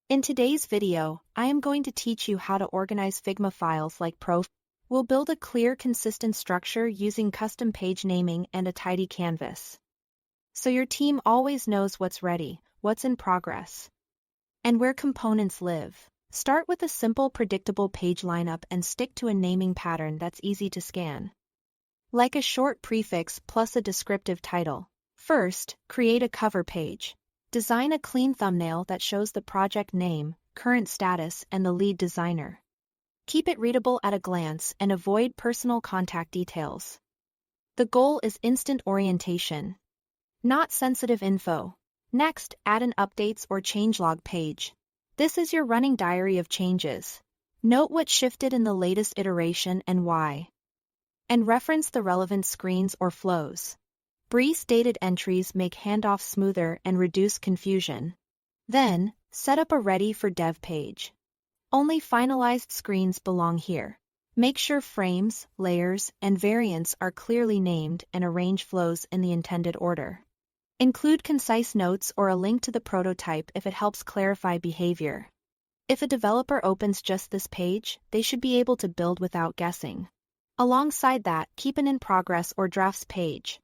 In today's video, I am going to teach you how to organize Figma files like pro. We'll build a clear, consistent structure using custom page naming and a tidy canvas. So your team always knows what's ready, what's in progress, and where components live. Start with a simple, predictable page lineup and stick to a naming pattern that's easy to scan. Like a short prefix plus a descriptive title. First, create a cover page. Design a clean thumbnail that shows the project name, current status, and the lead designer. Keep it readable at a glance and avoid personal contact details. The goal is instant orientation, not sensitive info. Next, add an updates or changelog page. This is your running diary of changes. Note what shifted in the latest iteration and why. And reference the relevant screens or flows. Brief dated entries make handoffs smoother and reduce confusion. Then, set up a ready for dev page. Only finalized screens belong here. Make sure frames, layers, and variants are clearly named and arrange flows in the intended order. Include concise notes or a link to the prototype if it helps clarify behavior. If a developer opens just this page, they should be able to build without guessing. Alongside that, keep an in progress or drafts page.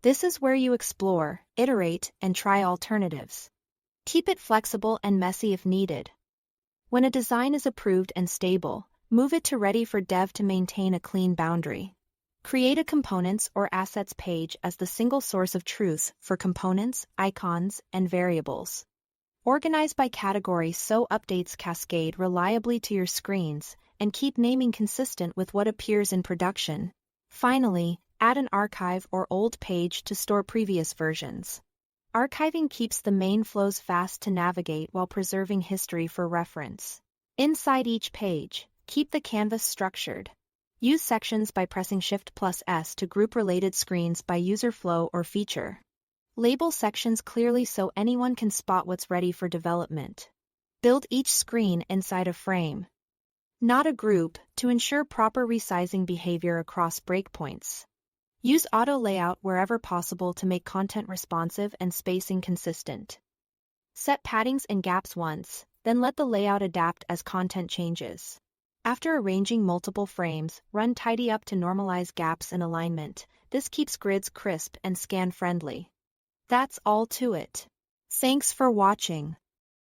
This is where you explore, iterate, and try alternatives. Keep it flexible and messy if needed. When a design is approved and stable, move it to ready for dev to maintain a clean boundary. Create a components or assets page as the single source of truth for components, icons, and variables. Organize by category so updates cascade reliably to your screens, and keep naming consistent with what appears in production. Finally, add an archive or old page to store previous versions. Archiving keeps the main flows fast to navigate while preserving history for reference. Inside each page, keep the canvas structured. Use sections by pressing Shift+S to group related screens by user flow or feature. Label sections clearly so anyone can spot what's ready for development. Build each screen inside a frame, not a group, to ensure proper resizing behavior across breakpoints. Use auto layout wherever possible to make content responsive and spacing consistent. Set paddings and gaps once, then let the layout adapt as content changes. After arranging multiple frames, run tidy up to normalize gaps in alignment. This keeps grids crisp and scan-friendly. That's all to it. Thanks for watching.